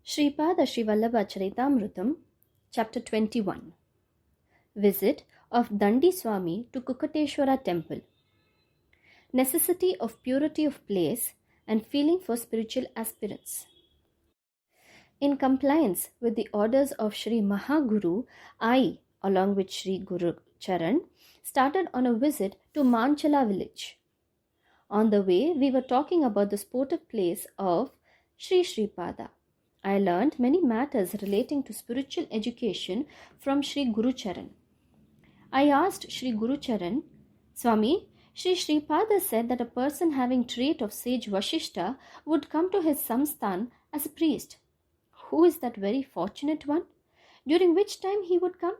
Sripada Srivallabha Charitamrutam, Chapter 21. Visit of Dandi Swami to Kukkuterwara Temple. Necessity of purity of place and feeling for spiritual aspirants. In compliance with the orders of Sri Mahaguru, I, along with Sri Guru Charan, started on a visit to Manchala village. On the way, we were talking about the sportive place of Sri Sripada. I learned many matters relating to spiritual education from Sri Guru Charan. I asked Sri Guru Charan, Swami, Sri Sripada said that a person having trait of sage Vashishta would come to his samsthan as a priest. Who is that very fortunate one? During which time he would come?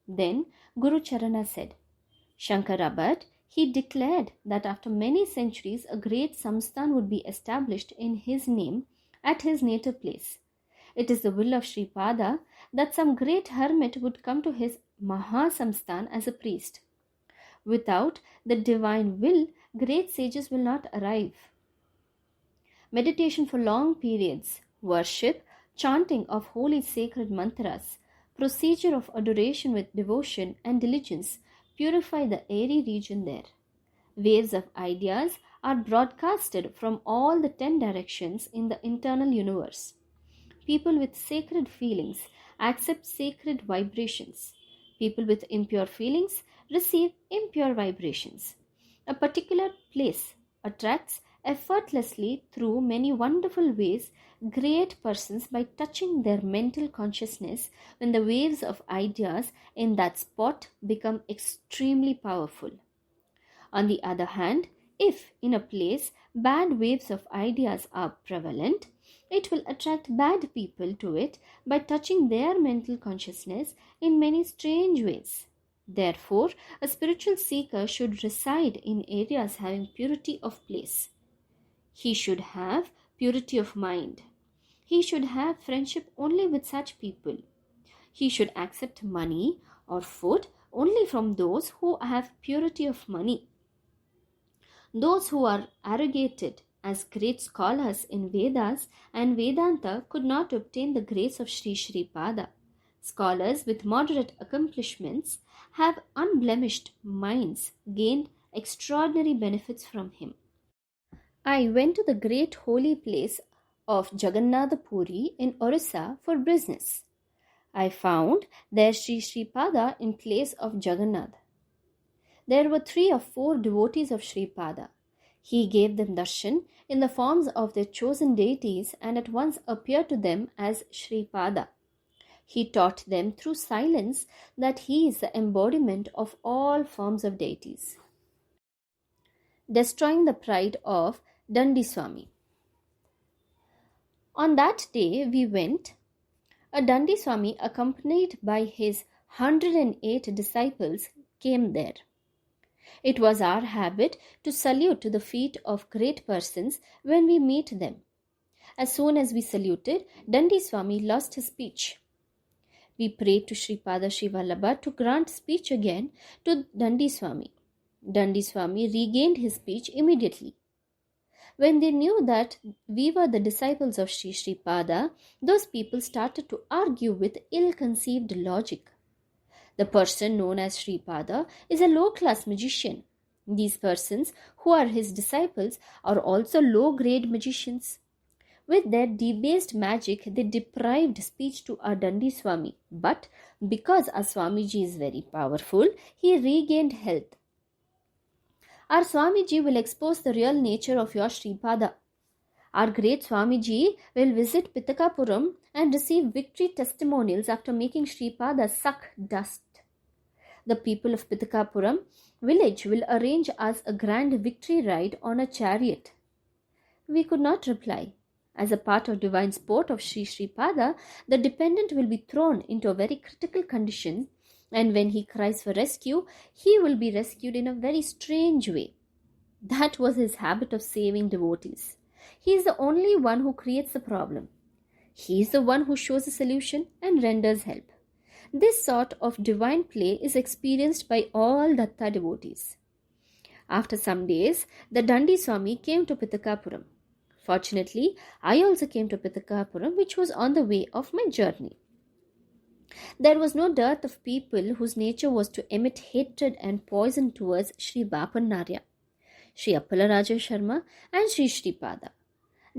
Then Guru Charana said, Shankara Bhatt, he declared that after many centuries a great samsthan would be established in his name at his native place. It is the will of Sripada that some great hermit would come to his Mahasamsthan as a priest. Without the divine will, great sages will not arrive. Meditation for long periods, worship, chanting of holy sacred mantras, procedure of adoration with devotion and diligence purify the airy region there. Waves of ideas are broadcasted from all the 10 directions in the internal universe. People with sacred feelings accept sacred vibrations. People with impure feelings receive impure vibrations. A particular place attracts effortlessly through many wonderful ways great persons by touching their mental consciousness when the waves of ideas in that spot become extremely powerful. On the other hand, if in a place bad waves of ideas are prevalent, it will attract bad people to it by touching their mental consciousness in many strange ways. Therefore, a spiritual seeker should reside in areas having purity of place. He should have purity of mind. He should have friendship only with such people. He should accept money or food only from those who have purity of money. Those who are arrogated as great scholars in Vedas and Vedanta could not obtain the grace of Sri Sripada. Scholars with moderate accomplishments have unblemished minds gained extraordinary benefits from him. I went to the great holy place of Jagannath Puri in Orissa for business. I found there Sri Sripada in place of Jagannath. There were 3 or 4 devotees of Sripada. He gave them darshan in the forms of their chosen deities and at once appeared to them as Sripada. He taught them through silence that he is the embodiment of all forms of deities. Destroying the pride of Dandi Swami. On that day we went. A Dandi Swami accompanied by his 108 disciples came there. It was our habit to salute to the feet of great persons when we meet them. As soon as we saluted, Dandi Swami lost his speech. We prayed to Sripada Srivallabha to grant speech again to Dandi Swami. Dandi Swami regained his speech immediately. When they knew that we were the disciples of Sri Sripada, those people started to argue with ill-conceived logic. The person known as Sripada is a low-class magician. These persons, who are his disciples, are also low-grade magicians. With their debased magic, they deprived speech to our Dandi Swami. But because our Swamiji is very powerful, he regained health. Our Swamiji will expose the real nature of your Sripada. Our great Swamiji will visit Pitakapuram and receive victory testimonials after making Sripada suck dust. The people of Pitakapuram village will arrange us a grand victory ride on a chariot. We could not reply. As a part of divine sport of Sri Sripada, the dependent will be thrown into a very critical condition, and when he cries for rescue, he will be rescued in a very strange way. That was his habit of saving devotees. He is the only one who creates the problem. He is the one who shows the solution and renders help. This sort of divine play is experienced by all Datta devotees. After some days, the Dandi Swami came to Pitakapuram. Fortunately, I also came to Pitakapuram, which was on the way of my journey. There was no dearth of people whose nature was to emit hatred and poison towards Sri Bapannarya, Sri Appalaraja Sharma, and Sri Sripada.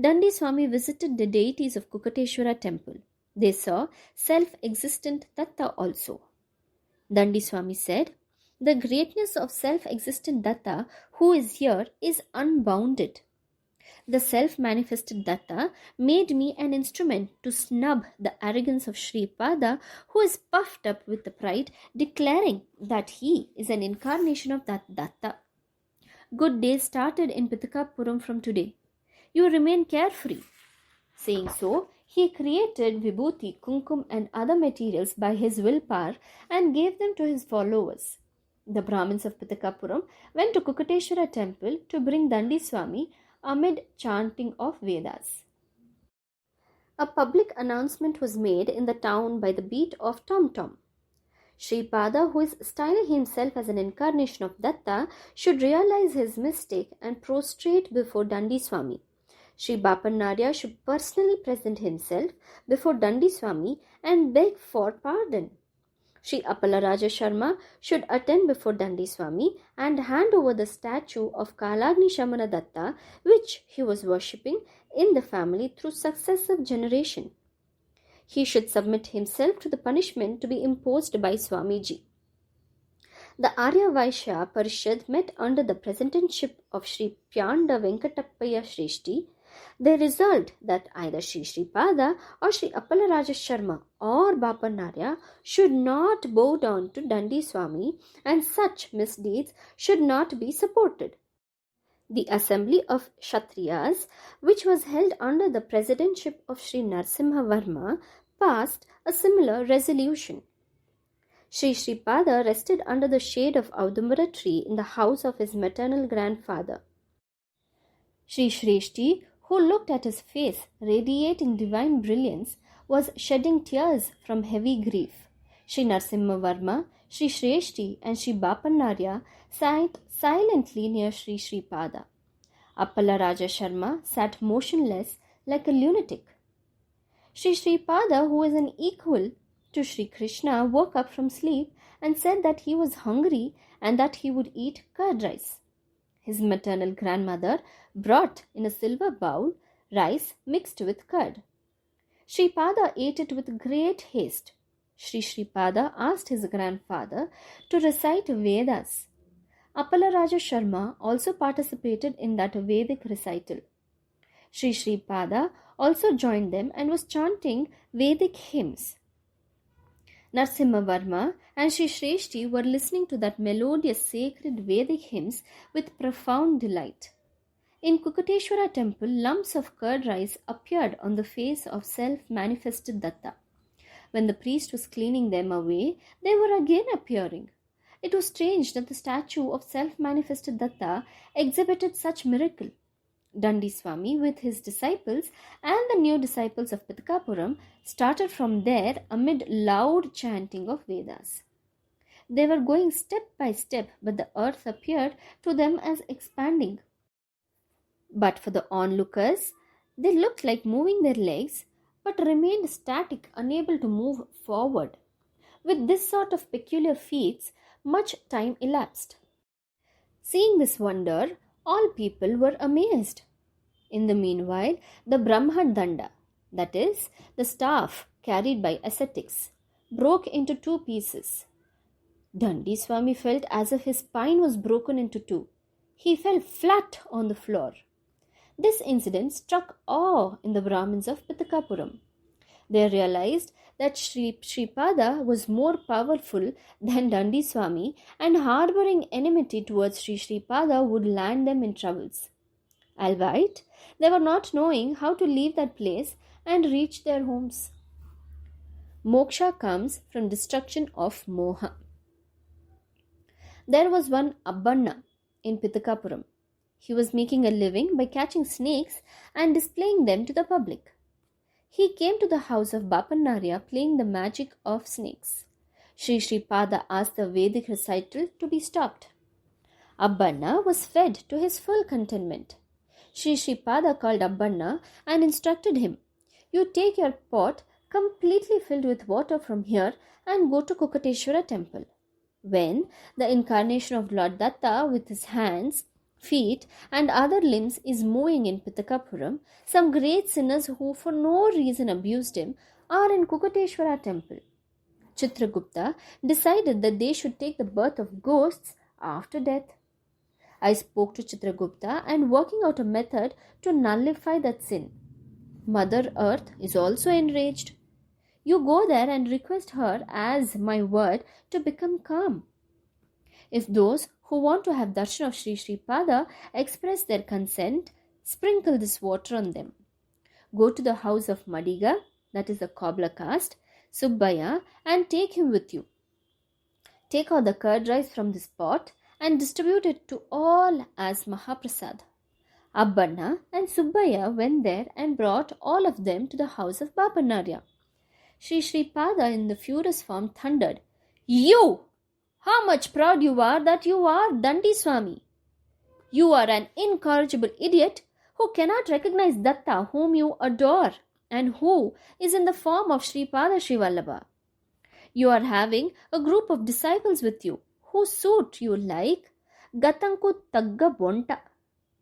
Dandi Swami visited the deities of Kukkuterwara temple. They saw self-existent Datta also. Dandi Swami said, "The greatness of self-existent Datta who is here is unbounded. The self-manifested Datta made me an instrument to snub the arrogance of Sri Pada, who is puffed up with the pride, declaring that he is an incarnation of that Datta. Good days started in Pitakapuram from today. You remain carefree." Saying so, he created vibhuti, kumkum and other materials by his willpower and gave them to his followers. The Brahmins of Pitakapuram went to Kukkuterwara temple to bring Dandi Swami amid chanting of Vedas. A public announcement was made in the town by the beat of tom-tom. Sripada, who is styling himself as an incarnation of Datta, should realize his mistake and prostrate before Dandi Swami. Sri Bapannarya should personally present himself before Dandi Swami and beg for pardon. Sri Appalaraja Sharma should attend before Dandi Swami and hand over the statue of Kalagni Shamana Datta, which he was worshipping in the family through successive generation. He should submit himself to the punishment to be imposed by Swamiji. The Arya Vaishya Parishad met under the presidentship of Sri Pyanda Venkatappaya Shrishti. They resolved that either Sri Sripada or Sri Appalaraja Sharma or Bapannarya should not bow down to Dandi Swami, and such misdeeds should not be supported. The assembly of Kshatriyas, which was held under the presidentship of Sri Narsimha Varma, passed a similar resolution. Sri Sripada rested under the shade of Audumbara tree in the house of his maternal grandfather. Sri Shrishti, who looked at his face radiating divine brilliance, was shedding tears from heavy grief. Sri Narsimha Varma, Sri Shrishti and Sri Bapannarya sat silently near Sri Sripada. Appalaraja Sharma sat motionless like a lunatic. Sri Sripada, who is an equal to Sri Krishna, woke up from sleep and said that he was hungry and that he would eat curd rice. His maternal grandmother brought in a silver bowl rice mixed with curd. Sripada ate it with great haste. Sri Sripada asked his grandfather to recite Vedas. Appalaraja Sharma also participated in that Vedic recital. Sri Sripada also joined them and was chanting Vedic hymns. Narsimha Varma and Sri Shrishti were listening to that melodious sacred Vedic hymns with profound delight. In Kukkuterwara temple, lumps of curd rice appeared on the face of self-manifested Datta. When the priest was cleaning them away, they were again appearing. It was strange that the statue of self-manifested Datta exhibited such miracle. Dandi Swami, with his disciples and the new disciples of Pitakapuram, started from there amid loud chanting of Vedas. They were going step by step, but the earth appeared to them as expanding. But for the onlookers, they looked like moving their legs, but remained static, unable to move forward. With this sort of peculiar feats, much time elapsed. Seeing this wonder, all people were amazed. In the meanwhile, the Brahma Danda, that is, the staff carried by ascetics, broke into two pieces. Dandi Swami felt as if his spine was broken into two. He fell flat on the floor. This incident struck awe in the Brahmins of Pitakapuram. They realized that Sri Sripada was more powerful than Dandi Swami, and harboring enmity towards Sri Sripada would land them in troubles. Albeit, they were not knowing how to leave that place and reach their homes. Moksha comes from destruction of Moha. There was one Abbanna in Pitakapuram. He was making a living by catching snakes and displaying them to the public. He came to the house of Bapannarya playing the magic of snakes. Sri Sripada asked the Vedic recital to be stopped. Abbanna was fed to his full contentment. Sri Pada called Abbanna and instructed him, "You take your pot completely filled with water from here and go to Kukkuterwara temple." When the incarnation of Lord Datta with his hands, feet and other limbs is moving in Pitakapuram, some great sinners who for no reason abused him are in Kukkuterwara temple. Chitragupta decided that they should take the birth of ghosts after death. I spoke to Chitragupta and working out a method to nullify that sin. Mother Earth is also enraged. You go there and request her as my word to become calm. If those who want to have darshan of Sri Pada express their consent, sprinkle this water on them. Go to the house of Madiga, that is the cobbler caste, Subbaya, and take him with you. Take out the curd rice from this pot and distribute it to all as Mahaprasad. Abbanna and Subbaya went there and brought all of them to the house of Babanarya. Sri Pada in the furious form thundered, "You! How much proud you are that you are Dandi Swami! You are an incorrigible idiot who cannot recognize Datta whom you adore and who is in the form of Sri Pada Sri Vallabha. You are having a group of disciples with you who suit you like Gatanku Tagga Bonta,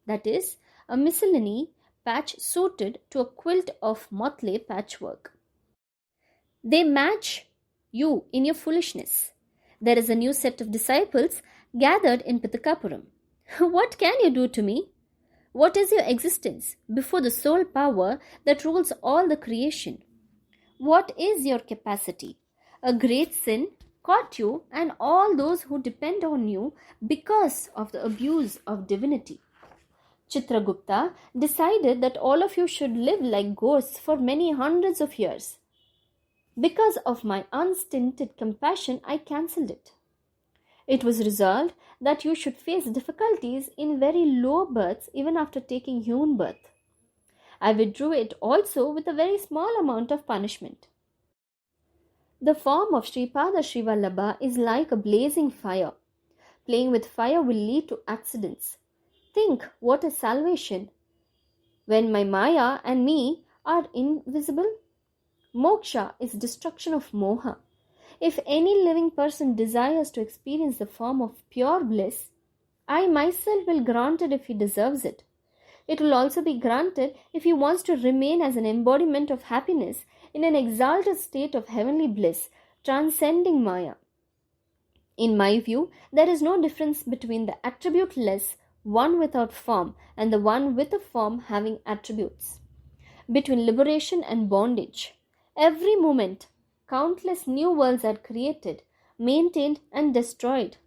that is, a miscellany patch suited to a quilt of motley patchwork. They match you in your foolishness. There is a new set of disciples gathered in Pitakapuram. What can you do to me? What is your existence before the sole power that rules all the creation? What is your capacity? A great sin caught you and all those who depend on you because of the abuse of divinity. Chitragupta decided that all of you should live like ghosts for many hundreds of years. Because of my unstinted compassion, I cancelled it. It was resolved that you should face difficulties in very low births even after taking human birth. I withdrew it also with a very small amount of punishment. The form of Sri Pada Sri Vallabha is like a blazing fire. Playing with fire will lead to accidents. Think what is salvation when my Maya and me are invisible? Moksha is destruction of moha. If any living person desires to experience the form of pure bliss, I myself will grant it if he deserves it. It will also be granted if he wants to remain as an embodiment of happiness in an exalted state of heavenly bliss, transcending Maya. In my view, there is no difference between the attributeless one without form and the one with a form having attributes. Between liberation and bondage, every moment, countless new worlds are created, maintained, and destroyed.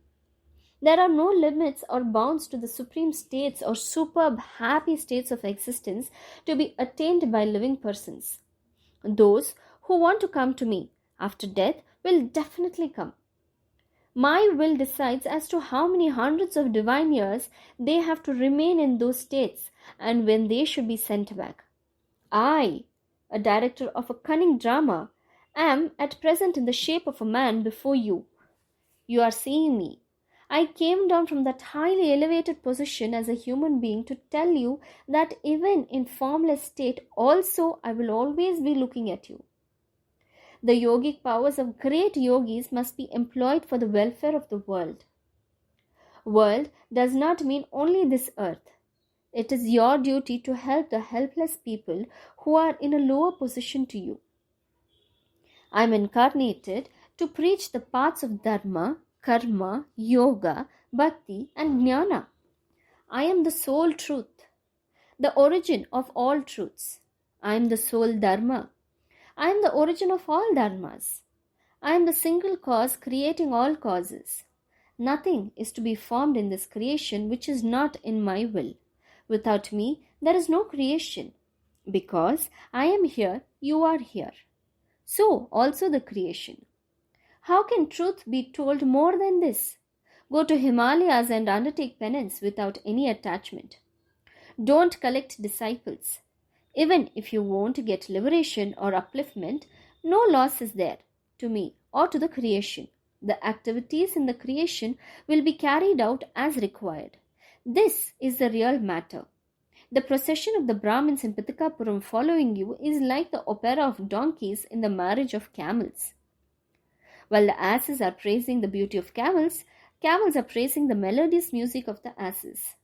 There are no limits or bounds to the supreme states or superb happy states of existence to be attained by living persons. Those who want to come to me after death will definitely come. My will decides as to how many hundreds of divine years they have to remain in those states and when they should be sent back. I, a director of a cunning drama, am at present in the shape of a man before you. You are seeing me. I came down from that highly elevated position as a human being to tell you that even in formless state also I will always be looking at you. The yogic powers of great yogis must be employed for the welfare of the world. World does not mean only this earth. It is your duty to help the helpless people who are in a lower position to you. I am incarnated to preach the paths of dharma, karma, yoga, bhakti and jnana. I am the sole truth, the origin of all truths. I am the sole dharma. I am the origin of all dharmas. I am the single cause creating all causes. Nothing is to be formed in this creation which is not in my will. Without me, there is no creation. Because I am here, you are here. So also the creation. How can truth be told more than this? Go to Himalayas and undertake penance without any attachment. Don't collect disciples. Even if you won't get liberation or upliftment, no loss is there to me or to the creation. The activities in the creation will be carried out as required. This is the real matter. The procession of the Brahmins in Pitakapuram following you is like the opera of donkeys in the marriage of camels. While the asses are praising the beauty of camels, camels are praising the melodious music of the asses.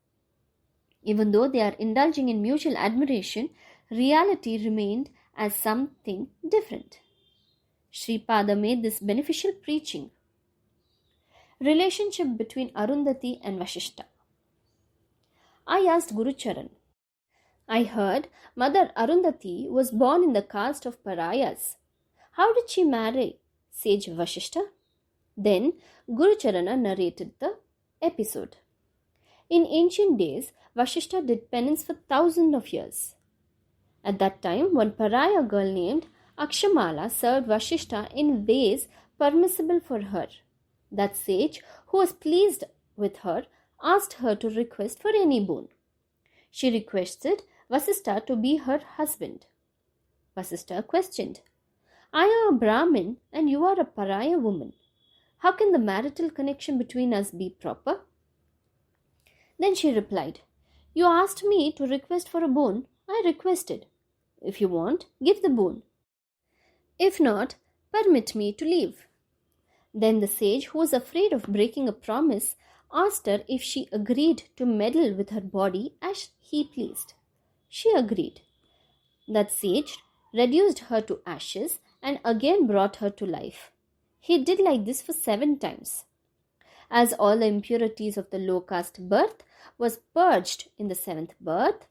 Even though they are indulging in mutual admiration, reality remained as something different. Sripada made this beneficial preaching. Relationship between Arundhati and Vashishta. I asked Guru Charan, I heard Mother Arundhati was born in the caste of Parayas. How did she marry sage Vashishta? Then Guru Charana narrated the episode. In ancient days, Vashishta did penance for thousands of years. At that time, one Paraya girl named Akshamala served Vashishta in ways permissible for her. That sage, who was pleased with her, asked her to request for any boon. She requested Vasistha to be her husband. Vasistha questioned, I am a Brahmin and you are a Paraya woman. How can the marital connection between us be proper? Then she replied, You asked me to request for a boon. I requested. If you want, give the boon. If not, permit me to leave. Then the sage, who was afraid of breaking a promise, asked her if she agreed to meddle with her body as he pleased. She agreed. That sage reduced her to ashes and again brought her to life. He did like this for 7 times. As all the impurities of the low caste birth was purged in the 7th birth,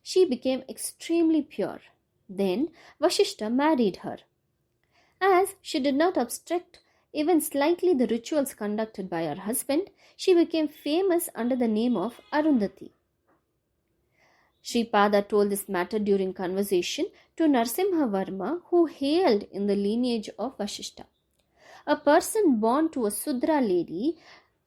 she became extremely pure. Then Vashishta married her. As she did not obstruct even slightly the rituals conducted by her husband, she became famous under the name of Arundhati. Sripada told this matter during conversation to Narsimha Varma, who hailed in the lineage of Vashishta. A person born to a Sudra lady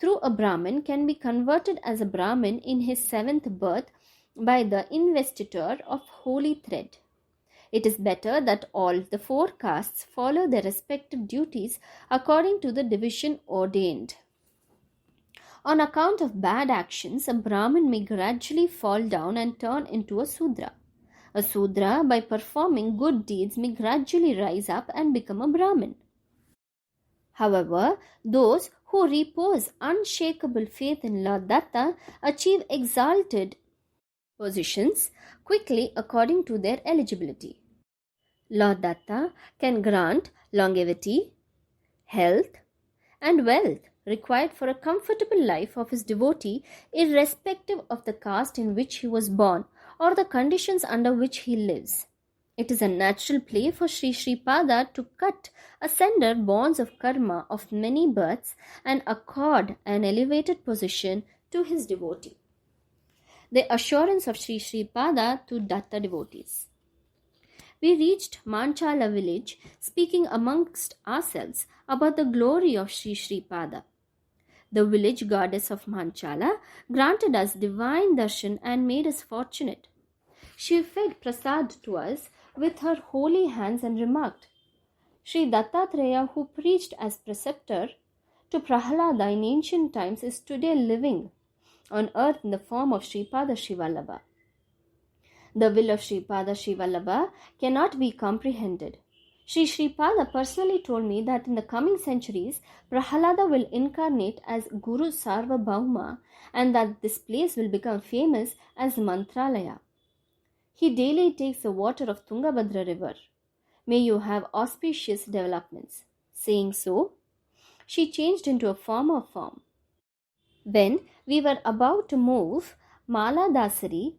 through a Brahmin can be converted as a Brahmin in his 7th birth by the investiture of holy thread. It is better that all the 4 castes follow their respective duties according to the division ordained. On account of bad actions, a Brahmin may gradually fall down and turn into a Sudra. A Sudra, by performing good deeds, may gradually rise up and become a Brahmin. However, those who repose unshakable faith in Lord Datta achieve exalted positions quickly according to their eligibility. Lord Datta can grant longevity, health, and wealth required for a comfortable life of his devotee, irrespective of the caste in which he was born or the conditions under which he lives. It is a natural play for Sri Sripada to cut asunder bonds of karma of many births and accord an elevated position to his devotee. The assurance of Sri Sripada to Datta devotees. We reached Manchala village, speaking amongst ourselves about the glory of Sri Sripada. The village goddess of Manchala granted us divine darshan and made us fortunate. She fed prasad to us with her holy hands and remarked, Sri Dattatreya, who preached as preceptor to Prahalada in ancient times, is today living on earth in the form of Sripada Srivallabha. The will of Sripada Srivallabha cannot be comprehended. Sri Sripada personally told me that in the coming centuries, Prahalada will incarnate as Guru Sarvabhauma and that this place will become famous as Mantralaya. He daily takes the water of Tungabhadra river. May you have auspicious developments. Saying so, she changed into a former form. When we were about to move, Mala Dasari,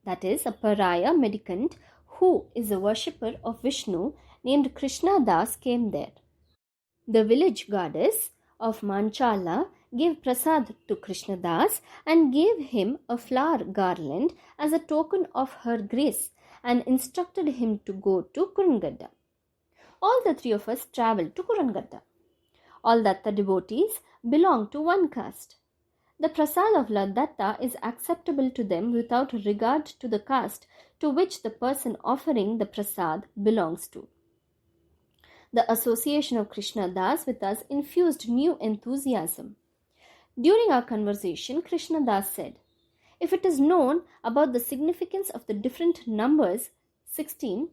that is a Paraya mendicant who is a worshipper of Vishnu named Krishna Das, came there. The village goddess of Manchala gave prasad to Krishna Das and gave him a flower garland as a token of her grace and instructed him to go to Kurangadda. All the 3 of us travelled to Kurangadda. All Datta devotees belong to one caste. The prasad of Lord Datta is acceptable to them without regard to the caste to which the person offering the prasad belongs to. The association of Krishna Das with us infused new enthusiasm. During our conversation, Krishna Das said, If it is known about the significance of the different numbers 16,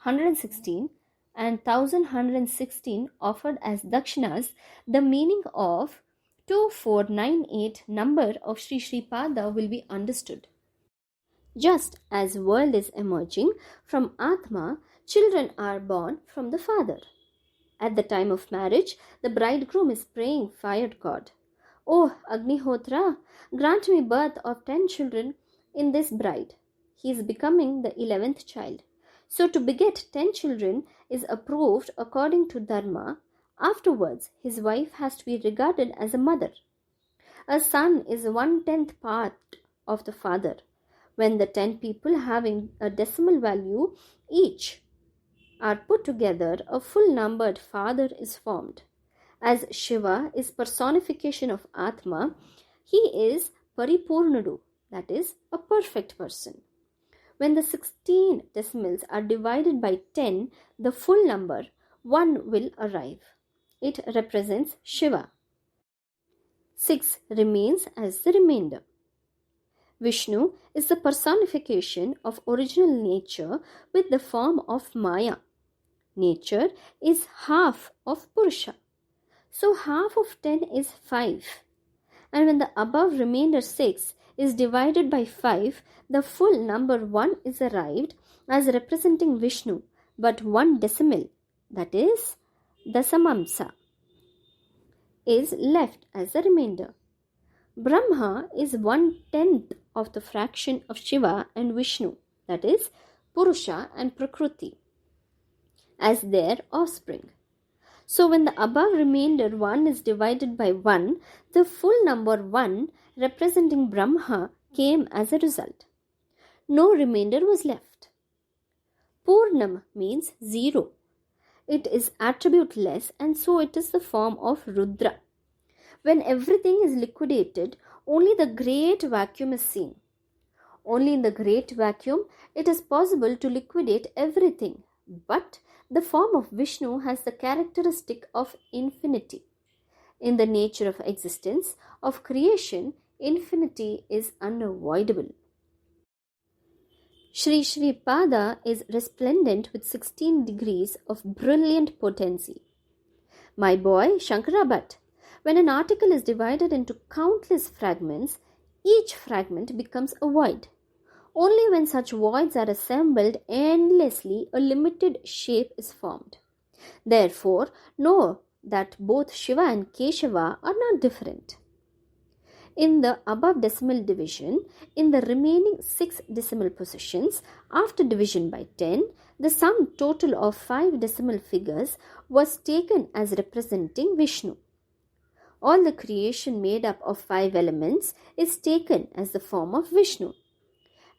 116 and 1116 offered as dakshinas, the meaning of 2498 number of Sri Sri Pada will be understood. Just as world is emerging from Atma, children are born from the Father. At the time of marriage, the bridegroom is praying fire god, "O Agnihotra, grant me birth of 10 children in this bride." He is becoming the 11th child. So to beget 10 children is approved according to Dharma. Afterwards, his wife has to be regarded as a mother. A son is 1/10th part of the father. When the 10 people having a decimal value each are put together, a full numbered father is formed. As Shiva is personification of Atma, he is Paripurnadu, that is, a perfect person. When the 16 decimals are divided by 10, the full number 1 will arrive. It represents Shiva. 6 remains as the remainder. Vishnu is the personification of original nature with the form of Maya. Nature is half of Purusha. So half of 10 is 5. And when the above remainder 6 is divided by 5, the full number 1 is arrived as representing Vishnu, but 1 decimal, that is, Dasamamsa, is left as the remainder. Brahma is 1/10th of the fraction of Shiva and Vishnu, that is, Purusha and Prakriti, as their offspring. So when the above remainder 1 is divided by 1, the full number 1 representing Brahma came as a result. No remainder was left. Purnam means 0. It is attributeless, and so it is the form of Rudra. When everything is liquidated, only the great vacuum is seen. Only in the great vacuum it is possible to liquidate everything, but the form of Vishnu has the characteristic of infinity. In the nature of existence, of creation, infinity is unavoidable. Sri Sri Pada is resplendent with 16 degrees of brilliant potency. My boy Shankara Bhatt, when an article is divided into countless fragments, each fragment becomes a void. Only when such voids are assembled endlessly, a limited shape is formed. Therefore, know that both Shiva and Keshava are not different. In the above decimal division, in the remaining 6 decimal positions, after division by 10, the sum total of 5 decimal figures was taken as representing Vishnu. All the creation made up of 5 elements is taken as the form of Vishnu.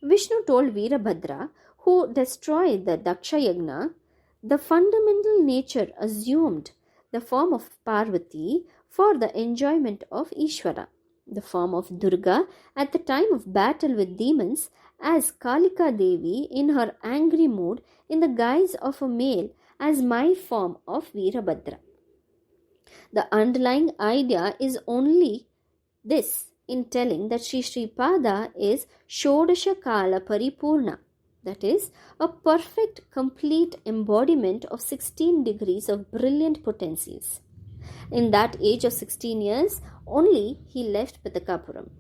Vishnu told Veerabhadra, who destroyed the Daksha Yagna, the fundamental nature assumed the form of Parvati for the enjoyment of Ishvara, the form of Durga at the time of battle with demons, as Kalika Devi in her angry mood in the guise of a male as my form of Veerabhadra. The underlying idea is only this in telling that Sri Sri Pada is Shodasha Kala Paripurna, that is, a perfect, complete embodiment of 16 degrees of brilliant potencies. In that age of 16 years, only he left Pitakapuram.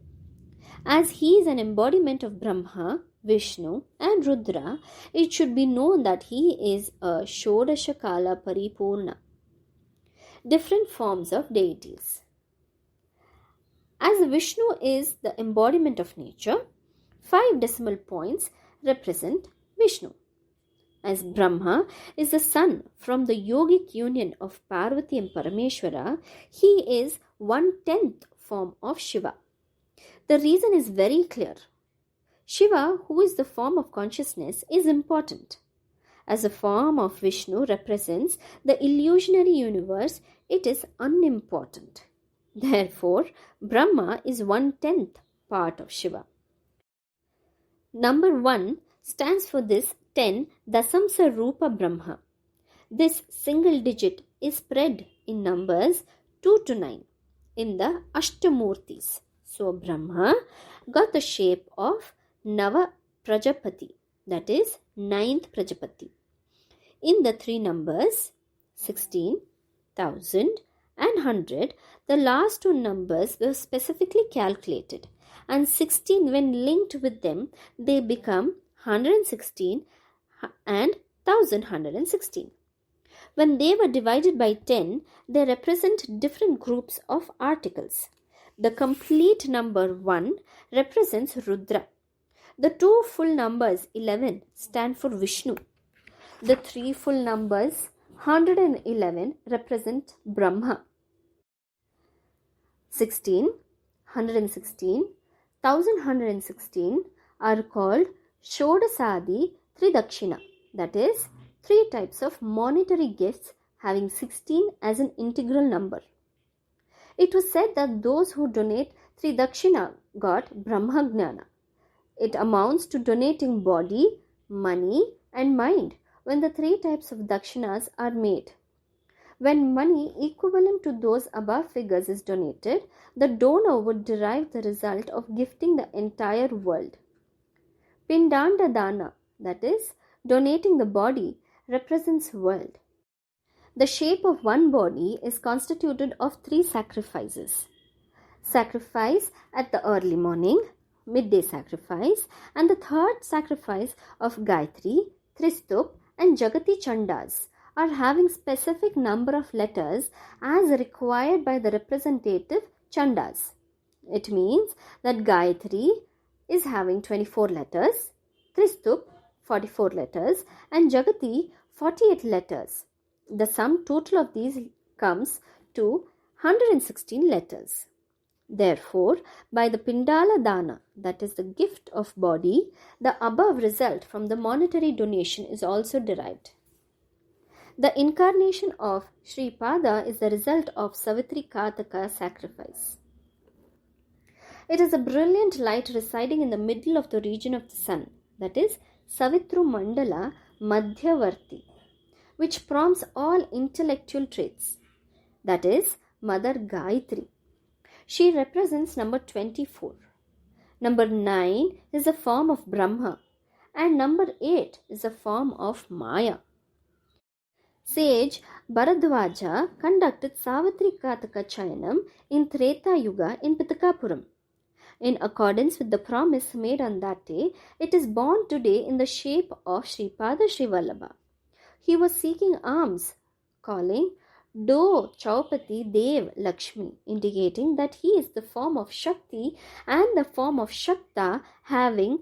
As he is an embodiment of Brahma, Vishnu and Rudra, it should be known that he is a Shodasha Kala Paripurna. Different forms of deities. As Vishnu is the embodiment of nature, 5 decimal points represent Vishnu. As Brahma is the son from the yogic union of Parvati and Parameshwara, he is 1/10th form of Shiva. The reason is very clear. Shiva, who is the form of consciousness, is important. As the form of Vishnu represents the illusionary universe, it is unimportant. Therefore, Brahma is 1/10th part of Shiva. Number 1 stands for this 10 Dasamsa Rupa Brahma. This single digit is spread in numbers 2 to 9 in the Ashtamurtis, So Brahma got the shape of Nava Prajapati, that is, ninth Prajapati. In the three numbers 16, 1000 and 100, the last two numbers were specifically calculated, and 16, when linked with them, they become 116 and 1116. When they were divided by 10, they represent different groups of articles. The complete number 1 represents Rudra. The two full numbers 11 stand for Vishnu. The three full numbers 111 represent Brahma. 16, 116, 1116 are called Shodasadi Tridakshina, that is, three types of monetary gifts having 16 as an integral number. It was said that those who donate Tridakshina got Brahmagnana. It amounts to donating body, money and mind when the three types of dakshinas are made. When money equivalent to those above figures is donated, the donor would derive the result of gifting the entire world. Pindanda Dana, that is, donating the body, represents world. The shape of one body is constituted of three sacrifices. Sacrifice at the early morning, midday sacrifice, and the third sacrifice of Gayatri, Tristup and Jagati Chandas are having specific number of letters as required by the representative Chandas. It means that Gayatri is having 24 letters, Tristup 44 letters and Jagati 48 letters. The sum total of these comes to 116 letters. Therefore, by the Pindala Dana, that is the gift of body, the above result from the monetary donation is also derived. The incarnation of Sri Pada is the result of Savitri Kataka sacrifice. It is a brilliant light residing in the middle of the region of the sun, that is Savitru Mandala Madhyavarti, which prompts all intellectual traits, that is Mother Gayatri. She represents number 24. Number 9 is a form of Brahma and number 8 is a form of Maya. Sage Bharadwaja conducted Savitri Kataka Chayanam in Treta Yuga in Pitakapuram. In accordance with the promise made on that day, it is born today in the shape of Sripada Srivallabha. He was seeking alms, calling Do Chaupati Dev Lakshmi, indicating that he is the form of Shakti and the form of Shakta having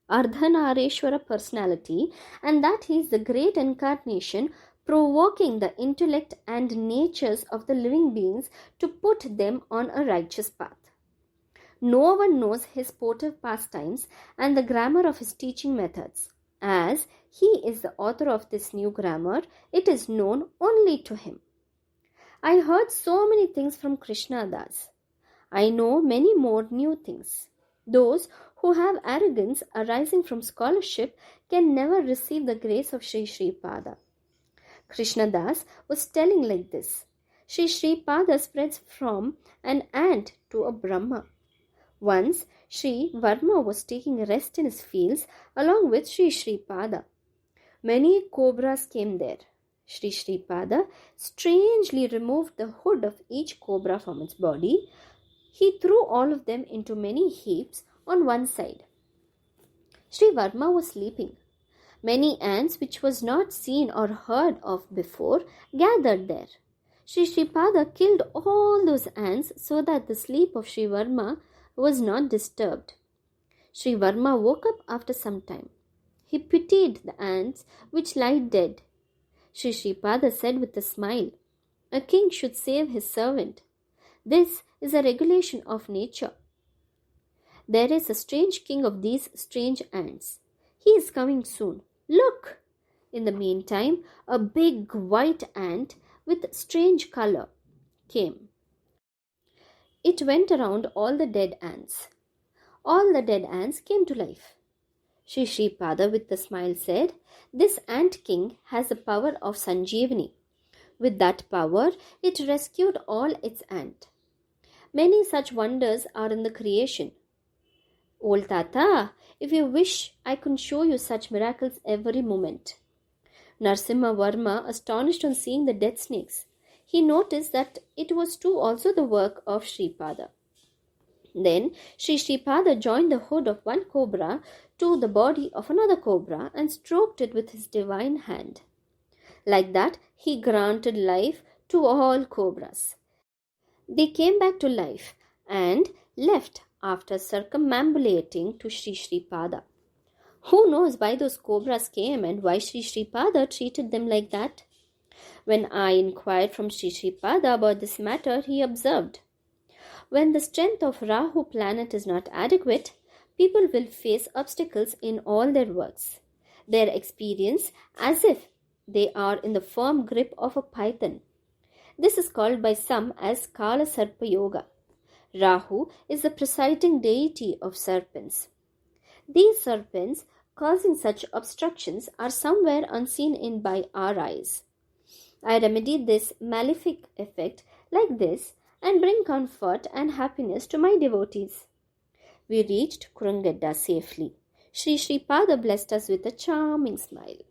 Ardhanareshwara personality, and that he is the great incarnation provoking the intellect and natures of the living beings to put them on a righteous path. No one knows his sportive pastimes and the grammar of his teaching methods. As he is the author of this new grammar, it is known only to him. I heard so many things from Krishna Das. I know many more new things. Those who have arrogance arising from scholarship can never receive the grace of Sri Sri Pada. Krishna Das was telling like this. Sri Sri Pada spreads from an ant to a Brahma. Once, Sri Varma was taking rest in his fields along with Sri Sri Pada. Many cobras came there. Sri Sri Pada strangely removed the hood of each cobra from its body. He threw all of them into many heaps on one side. Sri Varma was sleeping. Many ants, which was not seen or heard of before, gathered there. Sri Sri Pada killed all those ants so that the sleep of Sri Varma was not disturbed. Sri Varma woke up after some time. He pitied the ants which lie dead. Sri Sri Pada said with a smile, "A king should save his servant. This is a regulation of nature. There is a strange king of these strange ants. He is coming soon. Look!" In the meantime, a big white ant with strange color came. It went around all the dead ants. All the dead ants came to life. Sri Sri Pada with a smile said, "This ant king has the power of Sanjeevani. With that power, it rescued all its ants. Many such wonders are in the creation. Old Tata, if you wish, I can show you such miracles every moment. Narsimha Varma, astonished on seeing the dead snakes, he noticed that it was too also the work of Sripada. Then Sri Sripada joined the hood of one cobra to the body of another cobra and stroked it with his divine hand. Like that, he granted life to all cobras. They came back to life and left after circumambulating to Sri Sripada. Who knows why those cobras came and why Sri Sripada treated them like that? When I inquired from Sri Sripada about this matter, he observed, when the strength of Rahu planet is not adequate, people will face obstacles in all their works. Their experience as if they are in the firm grip of a python. This is called by some as Kala Sarpa Yoga. Rahu is the presiding deity of serpents. These serpents causing such obstructions are somewhere unseen in by our eyes. I remedy this malefic effect like this and bring comfort and happiness to my devotees. We reached Kurungedda safely. Sri Sripada blessed us with a charming smile.